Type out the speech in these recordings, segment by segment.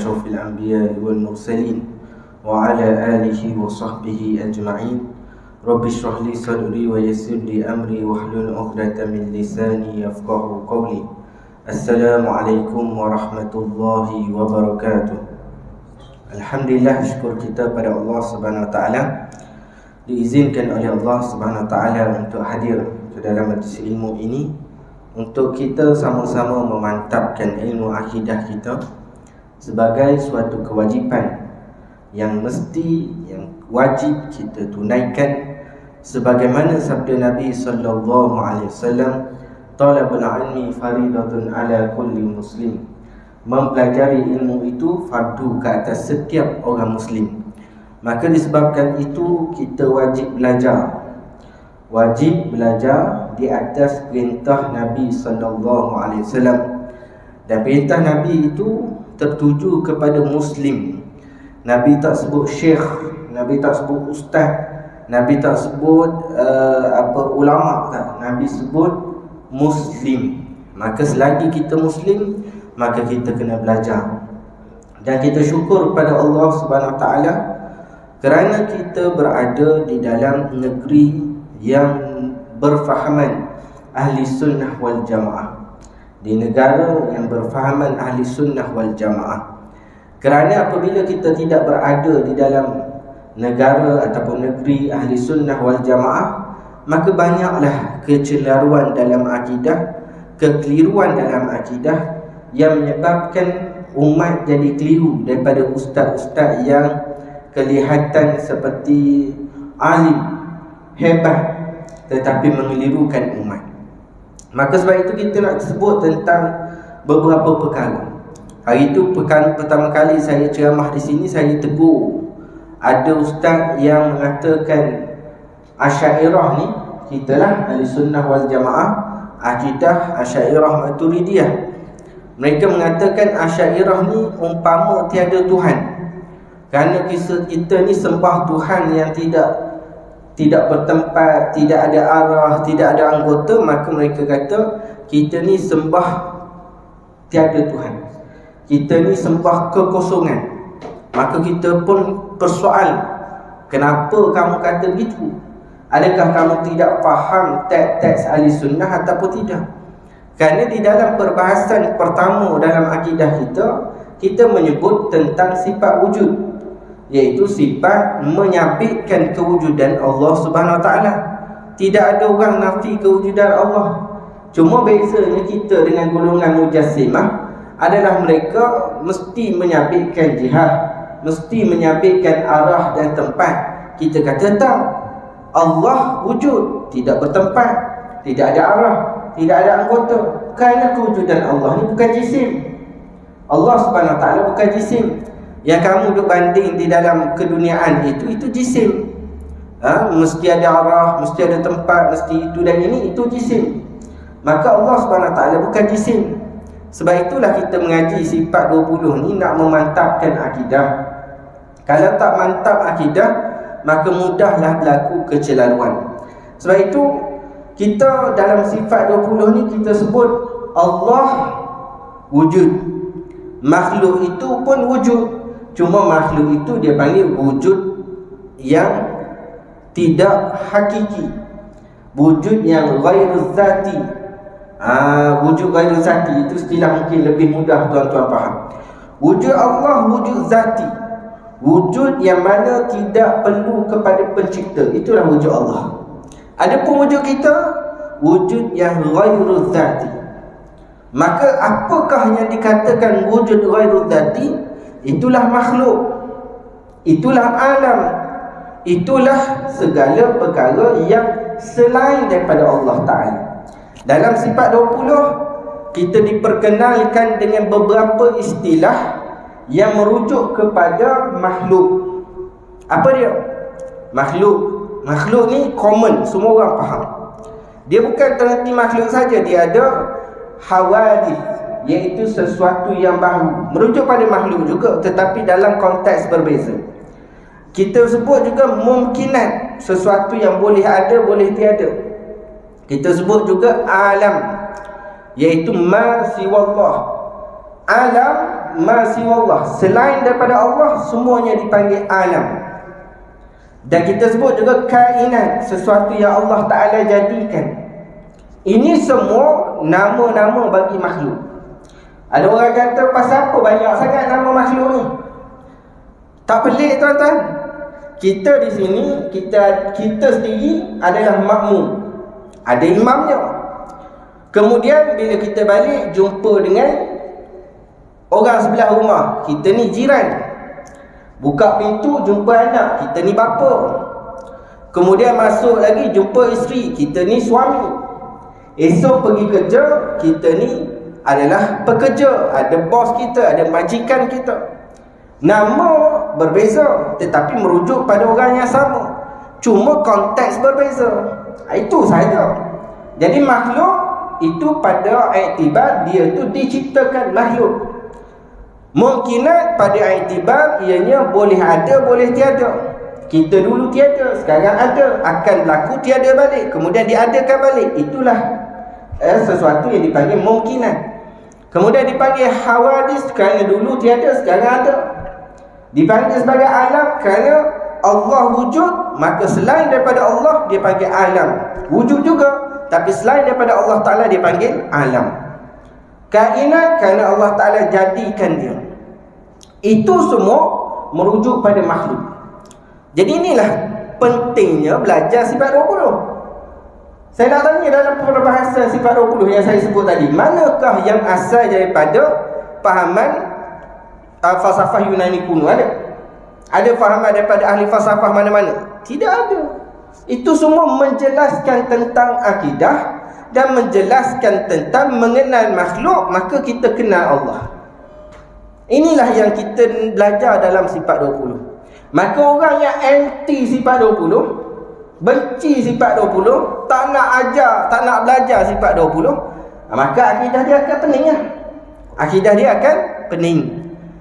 أشرف الأنبياء والمرسلين وعلى آله وصحبه أجمعين. رب اشرح لي صدري ويسر لي أمري واحلل عقدة من لساني يفقهوا قولي. السلام عليكم warahmatullahi wabarakatuh. Alhamdulillah, syukur kita pada Allah Subhanahu Wa Taala, diizinkan oleh Allah Subhanahu Wa Taala untuk hadir ke dalam majlis ilmu ini untuk kita sama-sama memantapkan ilmu akidah kita sebagai suatu kewajipan yang mesti, yang wajib kita tunaikan, sebagaimana sabda Nabi sallallahu alaihi wasallam, talabul ilmi faridatun ala kulli muslim. Mempelajari ilmu itu fardu ke atas setiap orang muslim. Maka disebabkan itu kita wajib belajar. Wajib belajar di atas perintah Nabi sallallahu alaihi wasallam. Dan perintah Nabi itu tertuju kepada muslim. Nabi tak sebut syekh, Nabi tak sebut ustaz, Nabi tak sebut ulama tak. Nabi sebut muslim. Maka selagi kita muslim, maka kita kena belajar. Dan kita syukur pada Allah Subhanahu Wa Taala kerana kita berada di dalam negeri yang berfahaman ahli sunnah wal jamaah, di negara yang berfahaman ahli sunnah wal jamaah. Kerana apabila kita tidak berada di dalam negara ataupun negeri ahli sunnah wal jamaah, maka banyaklah kecelaruan dalam akidah, kekeliruan dalam akidah yang menyebabkan umat jadi keliru daripada ustaz-ustaz yang kelihatan seperti alim, hebat, tetapi mengelirukan umat. Maka sebab itu kita nak sebut tentang beberapa perkara. Hari itu pertama kali saya ceramah di sini, saya tegur ada ustaz yang mengatakan Asy'ariyah ni, kita lah ahli sunnah wal jamaah, akidah Asy'ariyah Maturidiyah. Mereka mengatakan Asy'ariyah ni umpama tiada Tuhan. Kerana kita ni sembah Tuhan yang tidak bertempat, tidak ada arah, tidak ada anggota, maka mereka kata kita ni sembah tiada Tuhan. Kita ni sembah kekosongan. Maka kita pun persoal, kenapa kamu kata begitu? Adakah kamu tidak faham teks-teks ahli sunnah ataupun tidak? Kerana di dalam perbahasan pertama dalam akidah kita menyebut tentang sifat wujud, iaitu sifat menyabitkan kewujudan Allah Subhanahu Wa Taala. Tidak ada orang nafi kewujudan Allah. Cuma bezanya kita dengan golongan mujassimah adalah mereka mesti menyabitkan jihad, mesti menyabitkan arah dan tempat. Kita kata tak, Allah wujud, tidak bertempat, tidak ada arah, tidak ada anggota. Kerana kewujudan Allah ni bukan jisim. Allah Subhanahu Wa Taala bukan jisim. Yang kamu duk banding di dalam keduniaan itu jisim. Mesti ada arah, mesti ada tempat, mesti itu dan ini, itu jisim. Maka Allah Subhanahu Wa Taala bukan jisim. Sebab itulah kita mengaji sifat 20 ni nak memantapkan akidah. Kalau tak mantap akidah, maka mudahlah berlaku kecelaruan. Sebab itu kita dalam sifat 20 ni kita sebut Allah wujud. Makhluk itu pun wujud. Cuma makhluk itu dia panggil wujud yang tidak hakiki, wujud yang ghairu zati. Wujud ghairu zati itu istilah mungkin lebih mudah tuan-tuan faham. Wujud Allah wujud zati, wujud yang mana tidak perlu kepada pencipta. Itulah wujud Allah. Adapun wujud kita, wujud yang ghairu zati. Maka apakah yang dikatakan wujud ghairu zati? Itulah makhluk, itulah alam, itulah segala perkara yang selain daripada Allah Ta'ala. Dalam sifat 20, kita diperkenalkan dengan beberapa istilah yang merujuk kepada makhluk. Apa dia? Makhluk. Makhluk ni common, semua orang faham. Dia bukan terhenti makhluk saja, dia ada hawadith, iaitu sesuatu yang baru, merujuk pada makhluk juga, tetapi dalam konteks berbeza. Kita sebut juga mungkinat, sesuatu yang boleh ada, boleh tiada. Kita sebut juga alam, iaitu ma siwallah. Alam ma siwallah, selain daripada Allah, semuanya dipanggil alam. Dan kita sebut juga kainat, sesuatu yang Allah Ta'ala jadikan. Ini semua nama-nama bagi makhluk. Ada orang kata, pasal apa banyak sangat nama makhluk ni? Tak pelik tuan-tuan. Kita di sini, kita sendiri adalah makmum, ada imamnya. Kemudian bila kita balik, jumpa dengan orang sebelah rumah, kita ni jiran. Buka pintu, jumpa anak, kita ni bapa. Kemudian masuk lagi, jumpa isteri, kita ni suami. Esok pergi kerja, kita ni adalah pekerja. Ada bos kita, ada majikan kita. Nama berbeza, tetapi merujuk pada orang yang sama. Cuma konteks berbeza. Itu sahaja. Jadi makhluk itu pada iktibar dia tu diciptakan makhluk. Mungkinat pada iktibar ianya boleh ada, boleh tiada. Kita dulu tiada, sekarang ada, akan berlaku tiada balik, kemudian diadakan balik. Itulah sesuatu yang dipanggil mungkinat. Kemudian dipanggil hawadis, kerana dulu tiada, sekarang ada. Dipanggil sebagai alam kerana Allah wujud, maka selain daripada Allah dia panggil alam. Wujud juga, tapi selain daripada Allah Ta'ala dia panggil alam. Kainat kerana Allah Ta'ala jadikan dia. Itu semua merujuk pada makhluk. Jadi inilah pentingnya belajar sifat 20. Saya nak tanya dalam perbahasan sifat 20 yang saya sebut tadi, manakah yang asal daripada pahaman falsafah Yunani kuno? Ada fahaman daripada ahli falsafah mana-mana? Tidak ada. Itu semua menjelaskan tentang akidah dan menjelaskan tentang mengenal makhluk, maka kita kenal Allah. Inilah yang kita belajar dalam sifat 20. Maka orang yang anti sifat 20, benci sifat 20, tak nak ajar, tak nak belajar sifat 20, maka akidah dia akan pening lah. Akidah dia akan pening.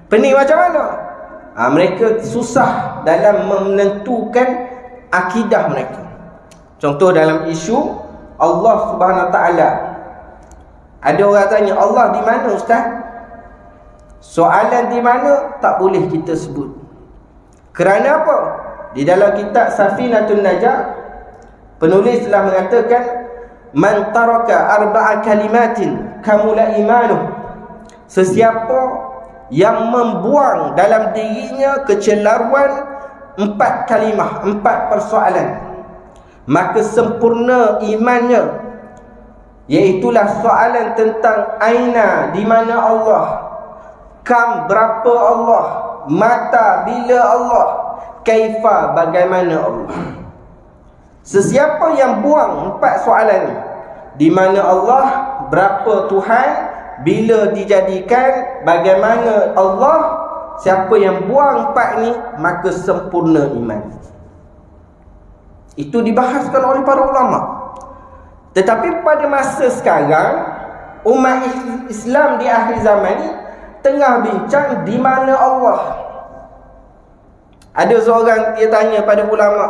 Pening macam mana? Mereka susah dalam menentukan akidah mereka. Contoh dalam isu Allah Subhanahu Wa Taala. Ada orang tanya, Allah di mana ustaz? Soalan di mana tak boleh kita sebut. Kerana apa? Di dalam kitab Safinatun Najah, penulis telah mengatakan, man taraka arba'a kalimatin kamula imanuh. Sesiapa yang membuang dalam dirinya kecelaruan 4 kalimah, 4 persoalan, maka sempurna imannya. Iaitulah soalan tentang aina, di mana Allah, kam, berapa Allah, mata, bila Allah, kaifa, bagaimana Allah. Sesiapa yang buang 4 soalan ni, di mana Allah, berapa Tuhan, bila dijadikan, bagaimana Allah, siapa yang buang 4 ni, maka sempurna iman. Itu dibahaskan oleh para ulama. Tetapi pada masa sekarang, umat Islam di akhir zaman ni tengah bincang di mana Allah. Ada seorang dia tanya pada ulama,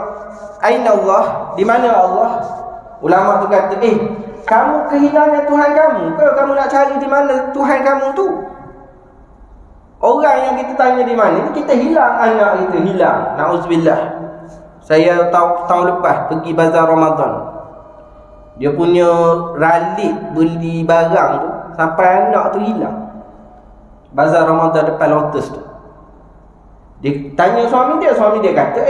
aina Allah, di mana Allah? Ulama tu kata, kamu kehilangan Tuhan kamu ke? Kamu nak cari di mana Tuhan kamu tu? Orang yang kita tanya di mana, kita hilang anak kita, hilang. Na'udzubillah. Saya tahun lepas pergi bazar Ramadan. Dia punya ralik beli barang tu, sampai anak tu hilang. Bazar Ramadan depan Lotus tu. Dia tanya suami dia kata,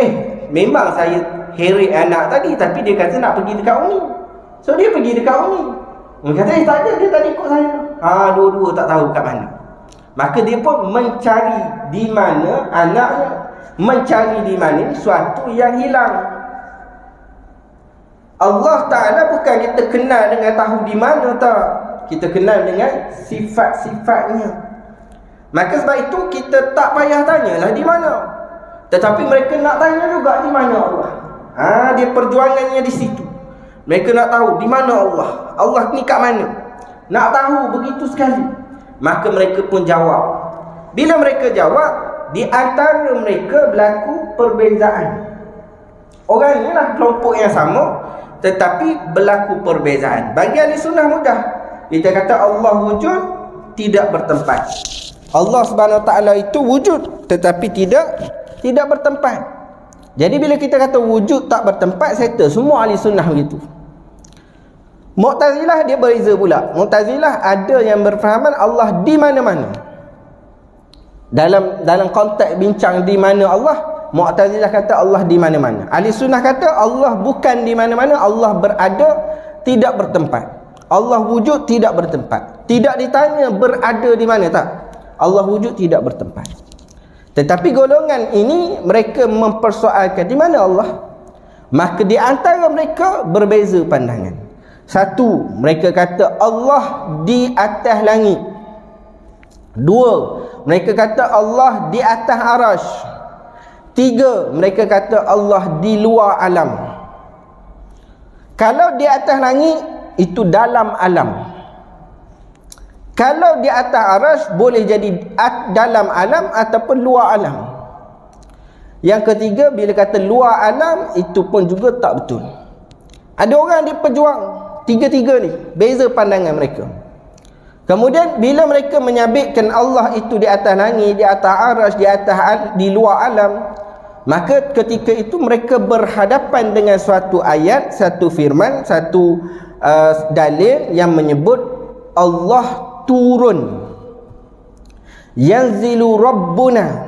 memang saya heret anak tadi, tapi dia kata nak pergi dekat Umi. So dia pergi dekat Umi. Dia kata, tak ada, dia tadi ikut saya. Dua-dua tak tahu kat mana. Maka dia pun mencari di mana anaknya, mencari di mana suatu yang hilang. Allah Ta'ala bukan kita kenal dengan tahu di mana, tak. Kita kenal dengan sifat-sifatnya. Maka sebab itu kita tak payah tanyalah di mana. Tetapi mereka nak tanya juga di mana Allah. Dia perjuangannya di situ. Mereka nak tahu di mana Allah. Allah ni kat mana? Nak tahu begitu sekali. Maka mereka pun jawab. Bila mereka jawab, di antara mereka berlaku perbezaan. Orang ni lah kelompok yang sama, tetapi berlaku perbezaan. Bagi ahli sunnah mudah. Kita kata Allah wujud, tidak bertempat. Allah Subhanahu Wa Taala itu wujud tetapi tidak bertempat. Jadi bila kita kata wujud tak bertempat, settle semua ahli sunnah begitu. Mu'tazilah dia berbeza pula. Mu'tazilah ada yang berfahaman Allah di mana-mana. Dalam konteks bincang di mana Allah, Mu'tazilah kata Allah di mana-mana. Ahli sunnah kata Allah bukan di mana-mana, Allah berada tidak bertempat. Allah wujud tidak bertempat. Tidak ditanya berada di mana, tak. Allah wujud tidak bertempat. Tetapi golongan ini mereka mempersoalkan di mana Allah. Maka di antara mereka berbeza pandangan. Satu, mereka kata Allah di atas langit. Dua, mereka kata Allah di atas arasy. Tiga, mereka kata Allah di luar alam. Kalau di atas langit, itu dalam alam. Kalau di atas arasy, boleh jadi dalam alam ataupun luar alam. Yang ketiga, bila kata luar alam, itu pun juga tak betul. Ada orang dia pejuang tiga-tiga ni, beza pandangan mereka. Kemudian bila mereka menyabitkan Allah itu di atas langit, di atas arasy, di luar alam, maka ketika itu mereka berhadapan dengan suatu ayat, satu firman, satu dalil yang menyebut Allah turun. Yanzilu Rabbuna,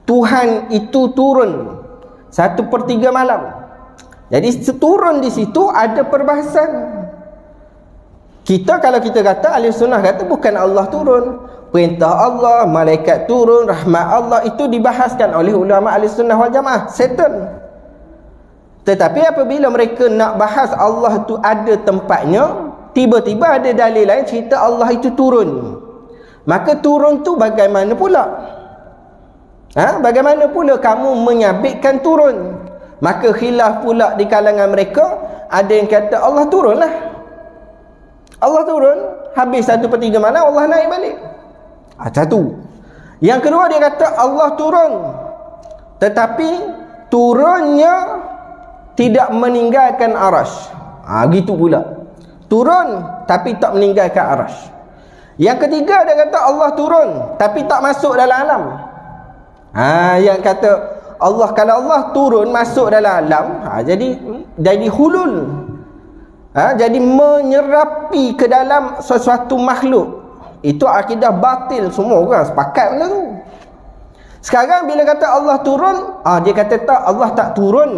Tuhan itu turun 1/3 malam. Jadi turun di situ ada perbahasan. Kita kalau kita kata ahli sunnah kata bukan Allah turun, perintah Allah, malaikat turun, rahmat Allah, itu dibahaskan oleh ulama ahli sunnah wal jamaah, settle. Tetapi apabila mereka nak bahas Allah tu ada tempatnya, tiba-tiba ada dalil lain cerita Allah itu turun. Maka turun tu bagaimana pula? Bagaimana pula kamu menyabitkan turun? Maka khilaf pula di kalangan mereka. Ada yang kata Allah turunlah. Allah turun, habis 1/3 malam Allah naik balik. Satu. Yang kedua dia kata Allah turun, tetapi turunnya tidak meninggalkan arasy. Gitu pula. Turun tapi tak meninggalkan arasy. Yang ketiga dia kata Allah turun tapi tak masuk dalam alam. Yang kata Allah, kalau Allah turun masuk dalam alam, jadi hulul. Jadi menyerapi ke dalam sesuatu makhluk. Itu akidah batil, semua orang sepakat benda tu. Sekarang bila kata Allah turun, dia kata tak, Allah tak turun,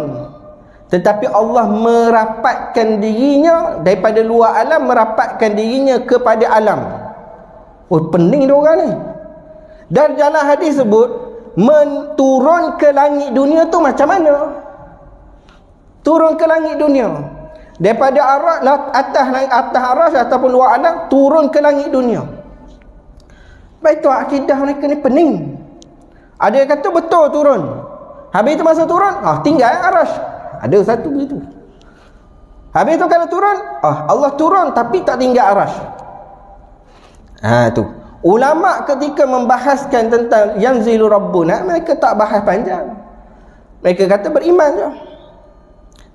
tetapi Allah merapatkan dirinya daripada luar alam, merapatkan dirinya kepada alam. Pening dia orang ni. Dan dalam hadis sebut menturun ke langit dunia tu macam mana? Turun ke langit dunia daripada atas arasy ataupun luar alam, turun ke langit dunia. Baik, tu akidah mereka ni pening. Ada yang kata betul turun, habis itu masa turun tinggal arasy. Ada satu begitu. Habis tu kalau turun, Allah turun tapi tak tinggal arasy. Tu ulama ketika membahaskan tentang yanzilu rabbuna, mereka tak bahas panjang. Mereka kata beriman je.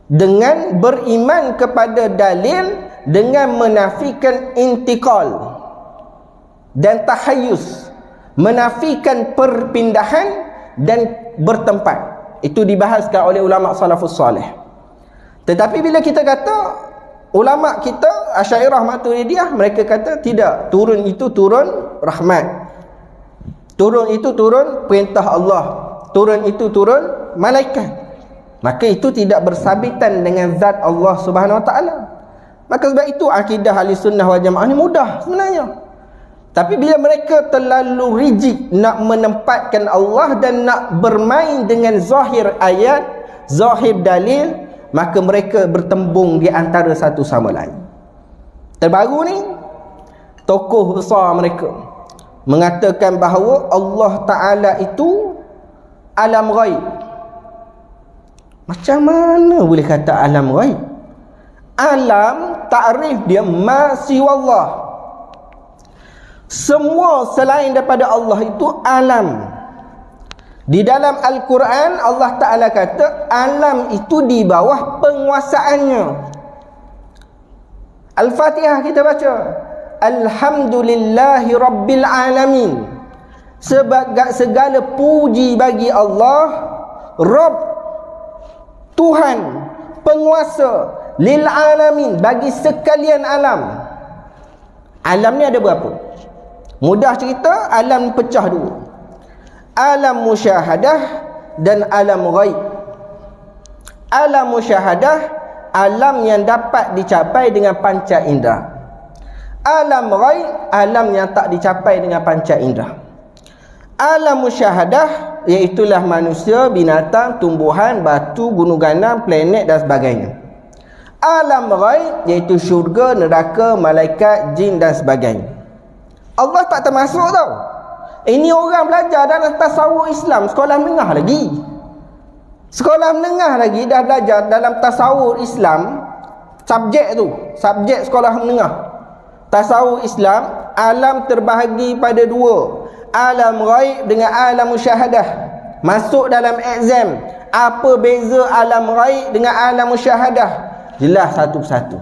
Dengan beriman kepada dalil, dengan menafikan intikal dan tahayyus, menafikan perpindahan dan bertempat. Itu dibahaskan oleh ulama salafus salih. Tetapi bila kita kata ulama kita Asy'ariyah Maturidiyah, mereka kata tidak, turun itu turun rahmat, turun itu turun perintah Allah, turun itu turun malaikat. Maka itu tidak bersabitan dengan zat Allah Subhanahu Wa Taala. Maka sebab itu akidah Ahlussunnah wal Jamaah ni mudah sebenarnya. Tapi bila mereka terlalu rigid nak menempatkan Allah dan nak bermain dengan zahir ayat, zahir dalil, maka mereka bertembung di antara satu sama lain. Terbaru ni, tokoh besar mereka mengatakan bahawa Allah Ta'ala itu alam ghaib. Macam mana boleh kata alam ghaib? Alam, takrif dia ma siwallah. Semua selain daripada Allah itu alam. Di dalam Al-Quran Allah Ta'ala kata alam itu di bawah penguasaannya. Al-Fatihah kita baca, Alhamdulillahi Rabbil Alamin. segala puji bagi Allah, Rabb, Tuhan, penguasa, lil alamin, bagi sekalian alam. Alam ni ada berapa? Mudah cerita, alam pecah dua. Alam musyahadah dan alam ghaib. Alam musyahadah, alam yang dapat dicapai dengan panca indera. Alam ghaib, alam yang tak dicapai dengan panca indera. Alam musyahadah, iaitulah manusia, binatang, tumbuhan, batu, gunung ganam, planet dan sebagainya. Alam ghaib, iaitu syurga, neraka, malaikat, jin dan sebagainya. Allah tak termasuk tau. Ini orang belajar dalam tasawuf Islam, sekolah menengah lagi. Sekolah menengah lagi dah belajar dalam tasawuf Islam. Subjek sekolah menengah. Tasawuf Islam, alam terbahagi pada dua. Alam ghaib dengan alam musyahadah. Masuk dalam exam, apa beza alam ghaib dengan alam musyahadah? Jelas satu persatu.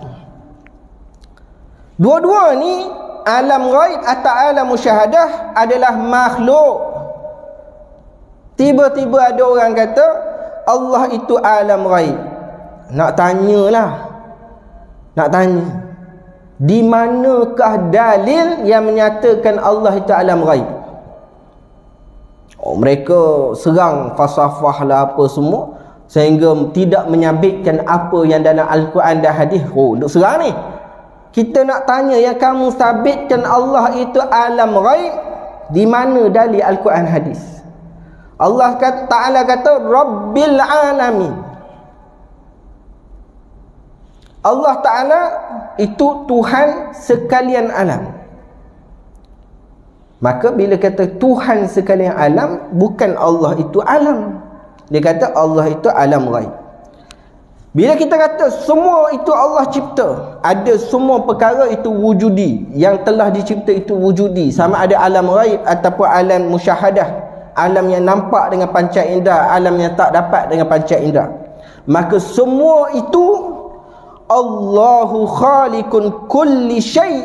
Dua-dua ni, alam ghaib atau alam musyahadah adalah makhluk. Tiba-tiba ada orang kata Allah itu alam ghaib. Nak tanya, di manakah dalil yang menyatakan Allah itu alam ghaib? Mereka serang falsafah lah apa semua, sehingga tidak menyabitkan apa yang dalam Al-Quran dan hadis. Duk serang ni. Kita nak tanya yang kamu sabitkan Allah itu alam ghaib, di mana dalil Al-Quran hadis? Allah Ta'ala kata Rabbil Alamin. Allah Ta'ala itu Tuhan sekalian alam. Maka bila kata Tuhan sekalian alam, bukan Allah itu alam. Dia kata Allah itu alam ghaib. Bila kita kata semua itu Allah cipta, ada semua perkara itu wujudi, yang telah dicipta itu wujudi, sama ada alam ghaib ataupun alam musyahadah, alam yang nampak dengan panca indera, alam yang tak dapat dengan panca indera. Maka semua itu Allahu khaliqun kulli syai'.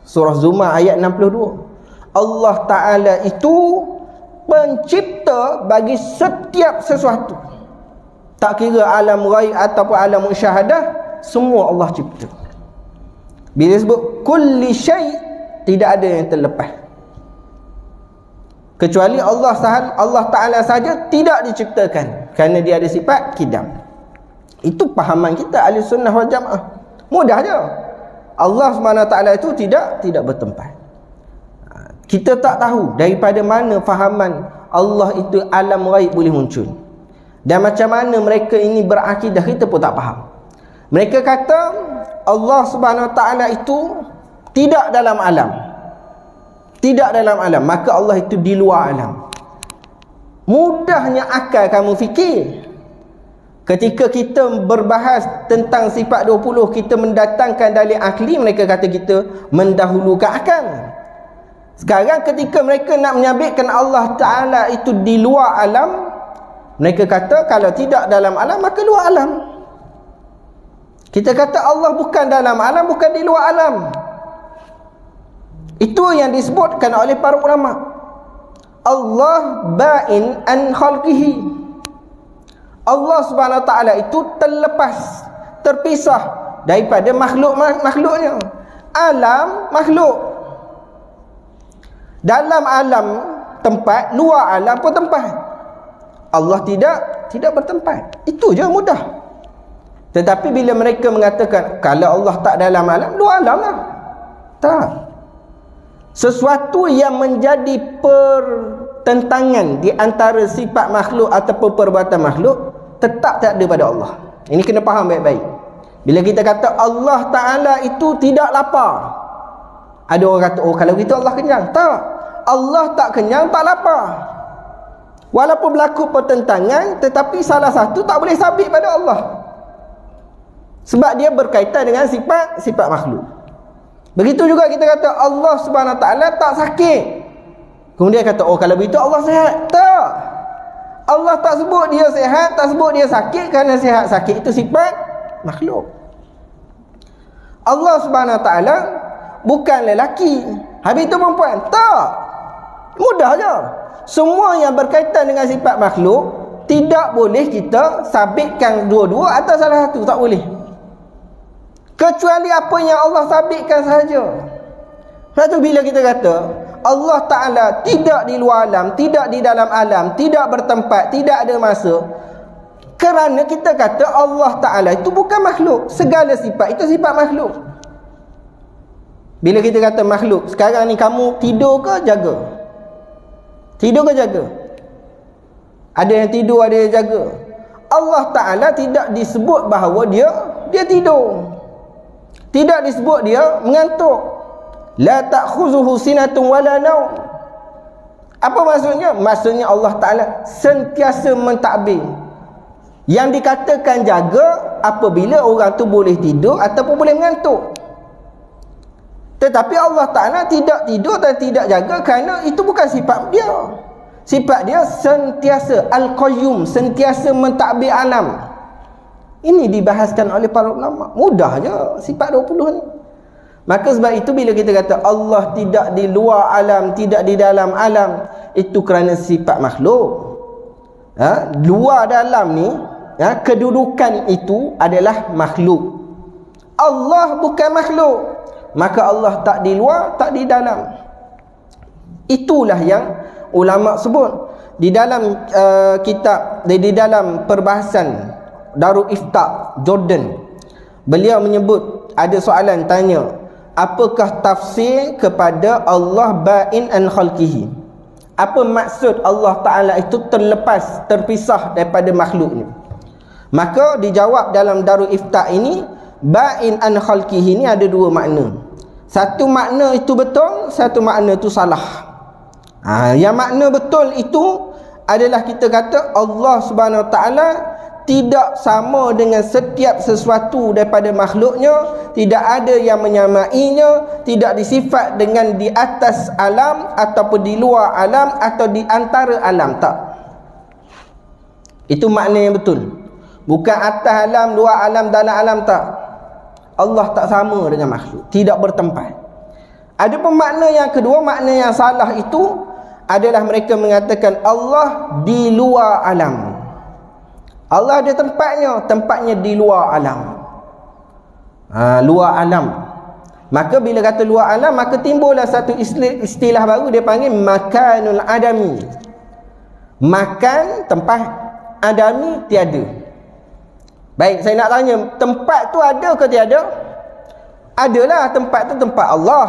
Surah Zumar ayat 62. Allah Ta'ala itu pencipta bagi setiap sesuatu. Tak kira alam ghaib ataupun alam musyahadah, semua Allah cipta. Bila sebut kulli syai', tidak ada yang terlepas. Kecuali Allah Ta'ala saja tidak diciptakan, kerana dia ada sifat kidam. Itu pahaman kita ahli sunnah wal jamaah. Mudah je. Allah SWT itu tidak bertempat. Kita tak tahu daripada mana fahaman Allah itu alam ghaib boleh muncul. Dan macam mana mereka ini berakidah, kita pun tak faham. Mereka kata Allah SWT itu tidak dalam alam. Tidak dalam alam, maka Allah itu di luar alam. Mudahnya akal kamu fikir. Ketika kita berbahas tentang sifat 20, kita mendatangkan dalil akli, mereka kata kita mendahulukan akal. Sekarang ketika mereka nak menyabitkan Allah Ta'ala itu di luar alam, mereka kata kalau tidak dalam alam, maka luar alam. Kita kata Allah bukan dalam alam, bukan di luar alam. Itu yang disebutkan oleh para ulama. Allah ba'in an khalqihi. Allah Subhanahu Wa Ta'ala itu terlepas, terpisah daripada makhluknya. Alam makhluk. Dalam alam tempat, luar alam pun tempat. Allah tidak bertempat. Itu je mudah. Tetapi bila mereka mengatakan kalau Allah tak dalam alam, luar alam lah. Tak. Sesuatu yang menjadi pertentangan di antara sifat makhluk ataupun perbuatan makhluk tetap tak ada pada Allah. Ini kena faham baik-baik. Bila kita kata Allah Ta'ala itu tidak lapar, ada orang kata, oh kalau gitu Allah kenyang. Tak. Allah tak kenyang, tak lapar. Walaupun berlaku pertentangan, tetapi salah satu tak boleh sabit pada Allah. Sebab dia berkaitan dengan sifat makhluk. Begitu juga kita kata Allah Subhanahu Wa Ta'ala tak sakit. Kemudian kata, oh kalau begitu Allah sihat. Tak. Allah tak sebut dia sihat, tak sebut dia sakit, kerana sihat sakit itu sifat makhluk. Allah Subhanahu Wa Ta'ala bukan lelaki, habis itu perempuan. Tak. Mudah je. Semua yang berkaitan dengan sifat makhluk tidak boleh kita sabitkan dua-dua atau salah satu, tak boleh. Kecuali apa yang Allah sabitkan sahaja. Sebab tu bila kita kata Allah Ta'ala tidak di luar alam, tidak di dalam alam, tidak bertempat, tidak ada masa, kerana kita kata Allah Ta'ala itu bukan makhluk. Segala sifat itu sifat makhluk. Bila kita kata makhluk, sekarang ni kamu tidur ke jaga? Tidur ke jaga? Ada yang tidur, ada yang jaga. Allah Ta'ala tidak disebut bahawa dia tidur. Tidak disebut dia mengantuk. La ta'khuzuhu sinatun wala naum. Apa maksudnya? Maksudnya Allah Ta'ala sentiasa mentadbir. Yang dikatakan jaga apabila orang tu boleh tidur ataupun boleh mengantuk. Tetapi Allah Ta'ala tidak tidur dan tidak jaga kerana itu bukan sifat dia. Sifat dia sentiasa Al-Qayyum, sentiasa mentadbir alam. Ini dibahaskan oleh para ulama. Mudah je sifat 20 ni. Maka sebab itu bila kita kata Allah tidak di luar alam, tidak di dalam alam, itu kerana sifat makhluk. Luar dalam ni, kedudukan itu adalah makhluk. Allah bukan makhluk. Maka Allah tak di luar, tak di dalam. Itulah yang ulama sebut di dalam kitab, di dalam perbahasan Darul Ifta Jordan. Beliau menyebut, ada soalan tanya, apakah tafsir kepada Allah ba'in an khalqihi? Apa maksud Allah Ta'ala itu terlepas, terpisah daripada makhluknya? Maka dijawab dalam Darul Ifta ini, ba'in an khalqihi ni ada dua makna. Satu makna itu betul, satu makna itu salah. Yang makna betul itu adalah kita kata Allah Subhanahu Wa Ta'ala tidak sama dengan setiap sesuatu daripada makhluknya, tidak ada yang menyamainya, tidak disifat dengan di atas alam ataupun di luar alam atau di antara alam, tak. Itu makna yang betul. Bukan atas alam, luar alam, dalam alam, tak. Allah tak sama dengan makhluk, tidak bertempat. Ada pun makna yang kedua, makna yang salah itu adalah mereka mengatakan Allah di luar alam. Allah ada tempatnya di luar alam. Luar alam. Maka bila kata luar alam, maka timbullah satu istilah baru, dia panggil makanul adami. Makan, tempat, adami, tiada. Baik, saya nak tanya, tempat tu ada ke tiada? Adalah, tempat tu tempat Allah.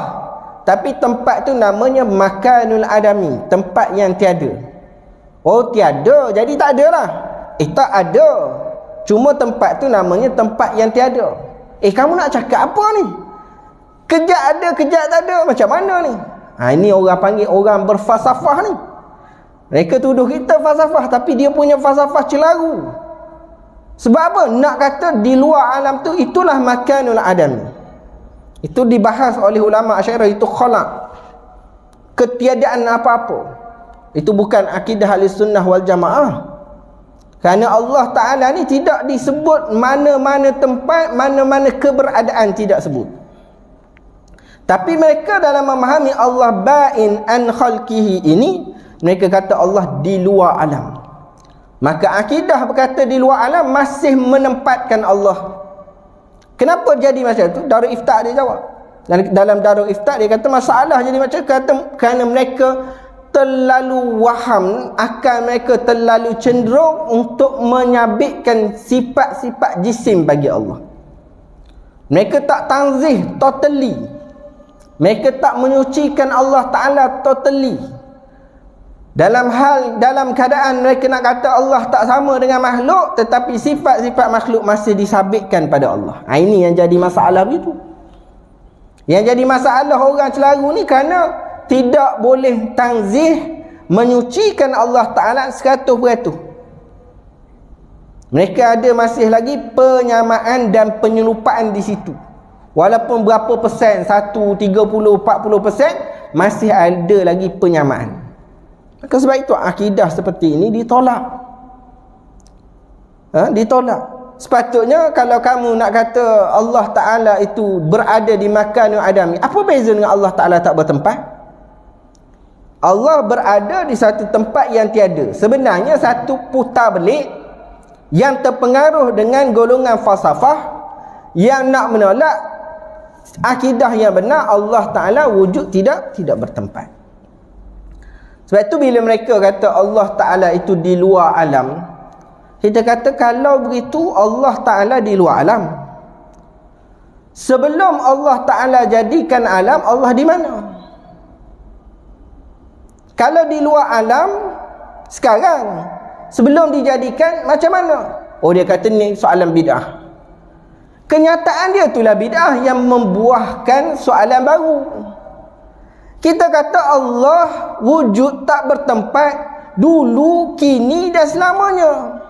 Tapi tempat tu namanya makanul adami, tempat yang tiada. Oh, tiada, jadi tak ada lah. Tak ada. Cuma tempat tu namanya tempat yang tiada. Kamu nak cakap apa ni? Kejap ada, kejap tak ada. Macam mana ni? Ini orang panggil orang berfalsafah ni. Mereka tuduh kita falsafah, tapi dia punya falsafah celaru. Sebab apa? Nak kata di luar alam tu itulah makanul adam. Itu dibahas oleh ulama Asy'ariyah, itu khalaq. Ketiadaan apa-apa. Itu bukan akidah Ahlussunnah wal Jamaah. Kerana Allah Ta'ala ni tidak disebut mana-mana tempat, mana-mana keberadaan, tidak sebut. Tapi mereka dalam memahami Allah ba'in an khalqihi ini, mereka kata Allah di luar alam. Maka akidah berkata di luar alam masih menempatkan Allah. Kenapa jadi macam tu? Darul Ifta dia jawab. Dan dalam Darul Ifta dia kata masalah jadi macam kerana mereka terlalu waham, akal mereka terlalu cenderung untuk menyabitkan sifat-sifat jisim bagi Allah. Mereka tak tanzih totally. Mereka tak menyucikan Allah Ta'ala totally. Dalam keadaan mereka nak kata Allah tak sama dengan makhluk, tetapi sifat-sifat makhluk masih disabitkan pada Allah. Ini yang jadi masalah begitu. Yang jadi masalah orang celaru ni kerana tidak boleh tanzih, menyucikan Allah Ta'ala 100%. Mereka ada masih lagi penyamaan dan penyelupaan di situ. Walaupun berapa persen, 1, 30, 40%, masih ada lagi penyamaan. Maka sebab itu akidah seperti ini ditolak. Ditolak. Sepatutnya kalau kamu nak kata Allah Ta'ala itu berada di makanul adami, apa beza dengan Allah Ta'ala tak bertempat? Allah berada di satu tempat yang tiada. Sebenarnya satu putar belik yang terpengaruh dengan golongan falsafah yang nak menolak akidah yang benar Allah Ta'ala wujud tidak bertempat. Sebab tu bila mereka kata Allah Ta'ala itu di luar alam, kita kata kalau begitu Allah Ta'ala di luar alam. Sebelum Allah Ta'ala jadikan alam, Allah di mana? Kalau di luar alam sekarang, sebelum dijadikan macam mana? Oh, dia kata ni soalan bid'ah. Kenyataan dia itulah bid'ah yang membuahkan soalan baru. Kita kata Allah wujud tak bertempat dulu, kini dan selamanya.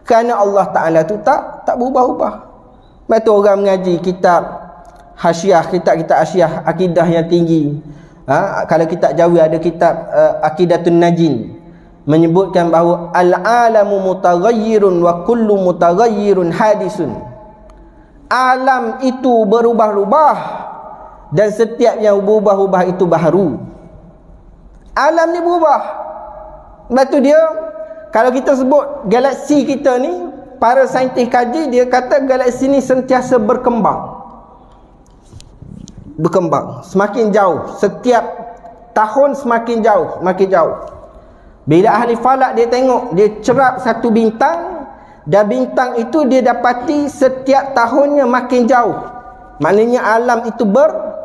Kerana Allah Ta'ala tu tak berubah-ubah. Betul orang mengaji kitab hasyiah, kitab hasyiah akidah yang tinggi. Kalau kitab Jawi ada kitab Aqidatun Najin, menyebutkan bahawa al-alamu mutaghayyirun wa kullu mutaghayyirun hadisun. Alam itu berubah-ubah dan setiap yang berubah-ubah itu baharu. Alam ni berubah. Sebab tu dia, kalau kita sebut galaksi kita ni, para saintis kaji, dia kata galaksi ni sentiasa berkembang. Semakin jauh. Setiap tahun semakin jauh. Bila ahli falak dia tengok, dia cerap satu bintang, dan bintang itu dia dapati setiap tahunnya makin jauh. Maknanya alam itu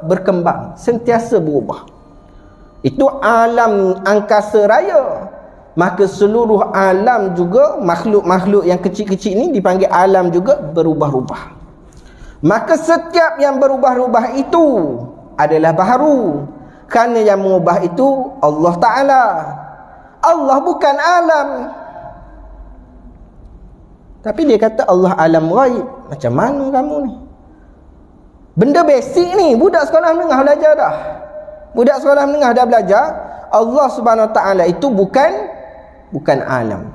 berkembang, sentiasa berubah. Itu alam angkasa raya. Maka seluruh alam juga, makhluk-makhluk yang kecil-kecil ini dipanggil alam juga berubah-ubah. Maka setiap yang berubah-ubah itu adalah baharu. Kerana yang mengubah itu Allah Ta'ala. Allah bukan alam. Tapi dia kata Allah alam ghaib. Macam mana kamu ni? Benda basic ni, budak sekolah menengah belajar dah. Budak sekolah menengah dah belajar, Allah Subhanahu Wa Ta'ala itu bukan alam.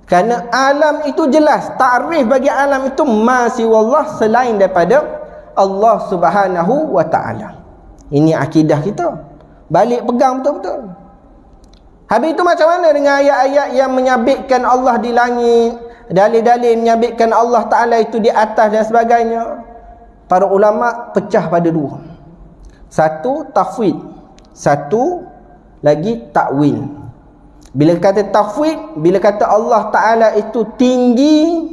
Kerana alam itu jelas, takrif bagi alam itu masih wallah selain daripada Allah Subhanahu Wa Ta'ala. Ini akidah kita. Balik pegang betul-betul. Habis itu macam mana dengan ayat-ayat yang menyabitkan Allah di langit, dalil-dalil menyabitkan Allah Ta'ala itu di atas dan sebagainya? Para ulama pecah pada dua. Satu tafwid, satu lagi takwil. Bila kata tafwid, bila kata Allah Ta'ala itu tinggi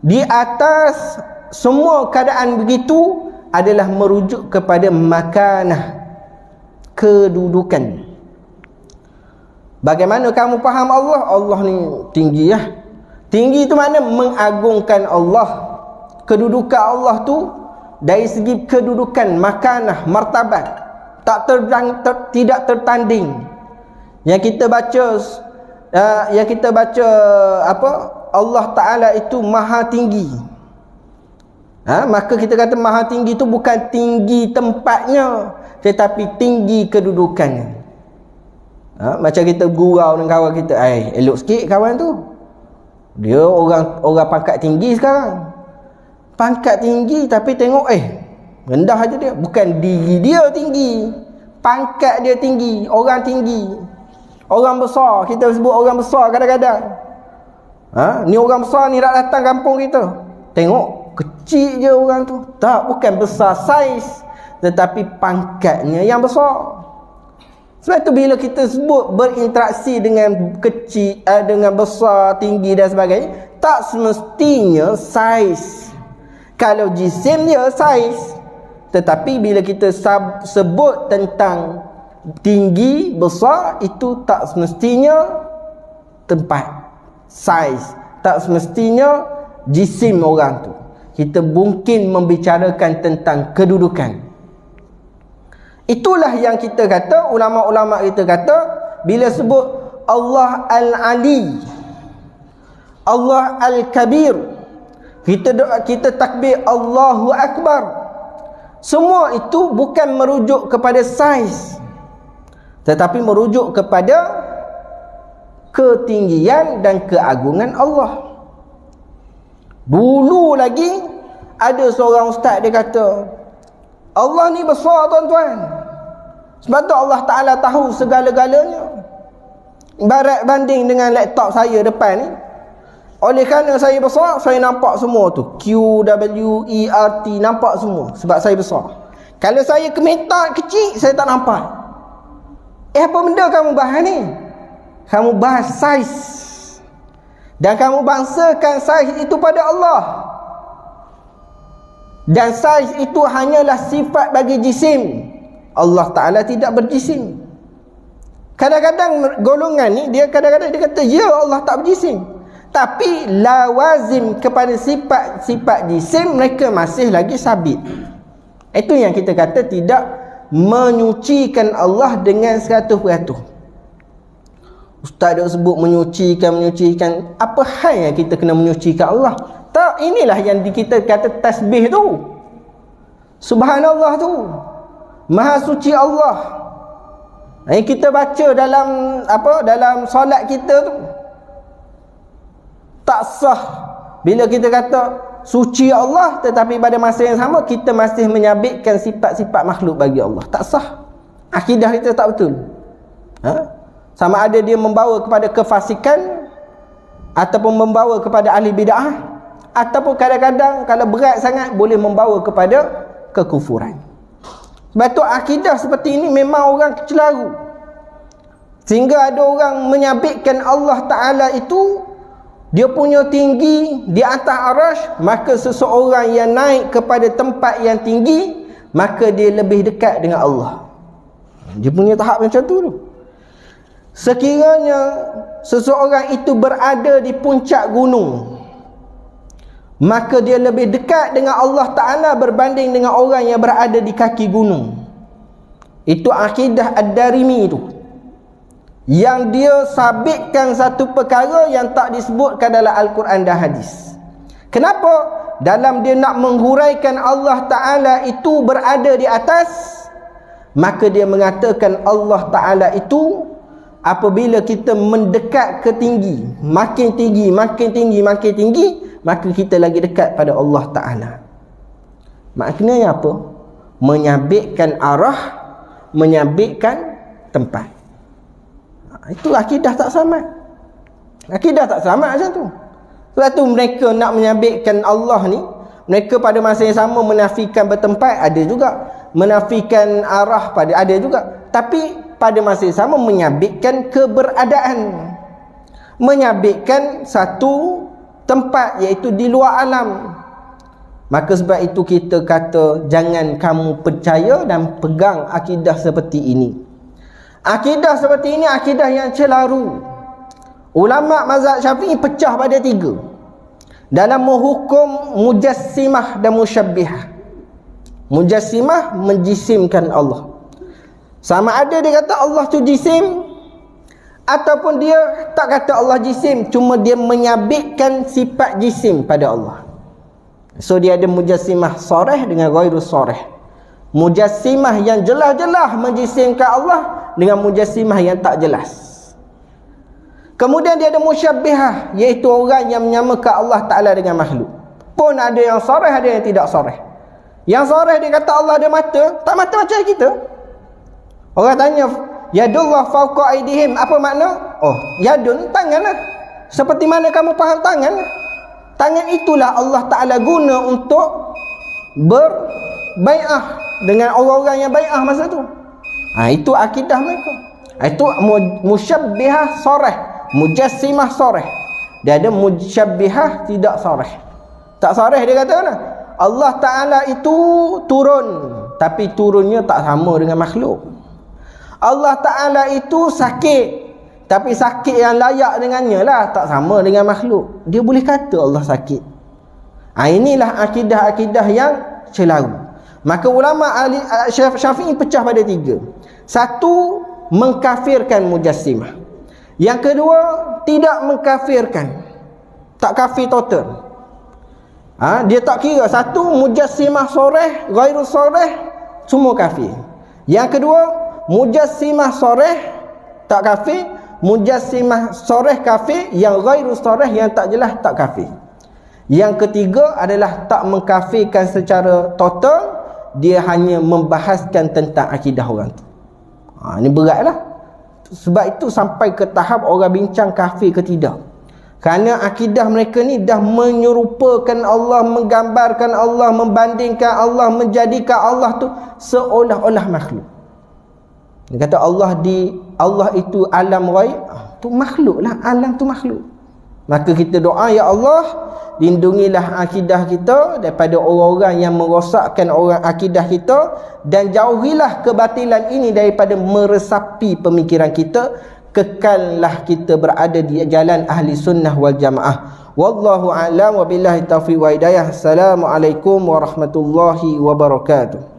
di atas semua keadaan begitu, adalah merujuk kepada makanah, kedudukan. Bagaimana kamu faham Allah? Allah ni tinggi ya. Tinggi itu mana? Mengagungkan Allah. Kedudukan Allah tu dari segi kedudukan, makanah, martabat, tidak tertanding. Yang kita baca apa? Allah Ta'ala itu maha tinggi. Maka kita kata maha tinggi itu bukan tinggi tempatnya, tetapi tinggi kedudukannya. Macam kita gurau dengan kawan kita, elok sikit kawan tu, dia orang pangkat tinggi sekarang. Pangkat tinggi tapi tengok rendah aja dia. Bukan diri dia tinggi, pangkat dia tinggi, orang tinggi, orang besar. Kita sebut orang besar kadang-kadang. Ni orang besar ni nak datang kampung kita, tengok kecil je orang tu. Tak, bukan besar saiz, tetapi pangkatnya yang besar. Sebab tu bila kita sebut berinteraksi dengan kecil, dengan besar, tinggi dan sebagainya, tak semestinya saiz. Kalau jisim dia saiz, tetapi bila kita sebut tentang tinggi, besar, itu tak semestinya tempat, saiz, tak semestinya jisim orang tu. Kita mungkin membicarakan tentang kedudukan. Itulah yang kita kata, ulama-ulama kita kata, bila sebut Allah Al-Ali, Allah Al-Kabir, kita takbir Allahu Akbar. Semua itu bukan merujuk kepada saiz, tetapi merujuk kepada ketinggian dan keagungan Allah. Dulu lagi ada seorang ustaz, dia kata Allah ni besar tuan-tuan. Sebab tu Allah Ta'ala tahu segala-galanya. Ibarat banding dengan laptop saya depan ni, oleh kerana saya besar, saya nampak semua tu Q, W, E, R, T, nampak semua sebab saya besar. Kalau saya kemetak kecil, saya tak nampak. Apa benda kamu bahas ni? Kamu bahas saiz, dan kamu bangsakan saiz itu pada Allah. Dan saiz itu hanyalah sifat bagi jisim. Allah Ta'ala tidak berjisim. Kadang-kadang golongan ni, dia kadang-kadang dia kata, ya Allah tak berjisim, tapi lawazim kepada sifat-sifat jisim mereka masih lagi sabit. Itu yang kita kata tidak menyucikan Allah dengan 100%. Ustaz dia sebut menyucikan. Apa hal yang kita kena menyucikan Allah? Tak, inilah yang kita kata tasbih tu. Subhanallah tu. Maha suci Allah. Yang kita baca dalam solat kita tu, tak sah bila kita kata suci Allah, tetapi pada masa yang sama kita masih menyabitkan sifat-sifat makhluk bagi Allah. Tak sah. Akidah kita tak betul. Sama ada dia membawa kepada kefasikan, ataupun membawa kepada ahli bid'ah, ataupun kadang-kadang kalau berat sangat boleh membawa kepada kekufuran. Sebab tu akidah seperti ini memang orang kecelaru. Sehingga ada orang menyabitkan Allah Ta'ala itu, dia punya tinggi di atas arasy, maka seseorang yang naik kepada tempat yang tinggi, maka dia lebih dekat dengan Allah. Dia punya tahap macam tu. Sekiranya seseorang itu berada di puncak gunung, maka dia lebih dekat dengan Allah Ta'ala berbanding dengan orang yang berada di kaki gunung. Itu akidah Ad-Darimi itu, yang dia sabitkan satu perkara yang tak disebutkan dalam Al-Quran dan hadis. Kenapa? Dalam dia nak menghuraikan Allah Ta'ala itu berada di atas, maka dia mengatakan Allah Ta'ala itu apabila kita mendekat ke tinggi, makin tinggi, maka kita lagi dekat pada Allah Ta'ala. Maknanya apa? Menyabitkan arah, menyabitkan tempat. Itu akidah tak sama. Akidah tak sama macam tu. Sebab tu mereka nak menyabitkan Allah ni, mereka pada masa yang sama menafikan bertempat, ada juga. Menafikan arah pada, ada juga. Tapi pada masa yang sama menyabitkan keberadaan, menyabitkan satu tempat, iaitu di luar alam. Maka sebab itu kita kata jangan kamu percaya dan pegang akidah seperti ini. Akidah seperti ini akidah yang celaru. Ulama mazhab Syafi'i pecah pada 3 dalam menghukum mujassimah dan musyabbihah. Mujassimah menjisimkan Allah. Sama ada dia kata Allah tu jisim, ataupun dia tak kata Allah jisim, cuma dia menyabitkan sifat jisim pada Allah. So dia ada mujassimah sarih dengan ghairu sarih. Mujassimah yang jelas-jelas menjisimkan Allah dengan mujassimah yang tak jelas. Kemudian dia ada musyabbihah, iaitu orang yang menyamakan Allah Ta'ala dengan makhluk. Pun ada yang sarih, ada yang tidak sarih. Yang sarih dia kata Allah ada mata, tak mata macam kita. Orang tanya, yadullah fawqa aydihim, apa makna? Oh, yadun, tangan lah. Seperti mana kamu faham tangan? Tangan itulah Allah Ta'ala guna untuk berbai'ah dengan orang-orang yang bai'ah masa tu. Itu akidah mereka. Itu musyabbihah sarih, mujassimah sarih. Dia ada musyabbihah tidak sarih. Tak sarih dia kata mana? Allah Ta'ala itu turun, tapi turunnya tak sama dengan makhluk. Allah Ta'ala itu sakit, tapi sakit yang layak dengannya lah, tak sama dengan makhluk. Dia boleh kata Allah sakit. Inilah akidah-akidah yang celaru. Maka ulama Syafi'i pecah pada 3. Satu, mengkafirkan mujassimah. Yang kedua, tidak mengkafirkan, tak kafir total. Dia tak kira. Satu, mujassimah sarih, ghairu sarih, semua kafir. Yang kedua, mujassimah sarih tak kafir, mujassimah sarih kafir, yang ghairu sarih yang tak jelas tak kafir. Yang ketiga adalah tak mengkafirkan secara total, dia hanya membahaskan tentang akidah orang tu. Ini beratlah. Sebab itu sampai ke tahap orang bincang kafir ke tidak. Kerana akidah mereka ni dah menyerupakan Allah, menggambarkan Allah, membandingkan Allah, menjadikan Allah tu seolah-olah makhluk. Dia kata Allah itu alam ghaib, tu makhluk lah, alam tu makhluk. Maka kita doa, ya Allah, lindungilah akidah kita daripada orang-orang yang merosakkan orang akidah kita, dan jauhilah kebatilan ini daripada meresapi pemikiran kita. Kekallah kita berada di jalan ahli sunnah wal jamaah. Wallahu a'lam wa billahi taufiq wa hidayah. Assalamualaikum warahmatullahi wabarakatuh.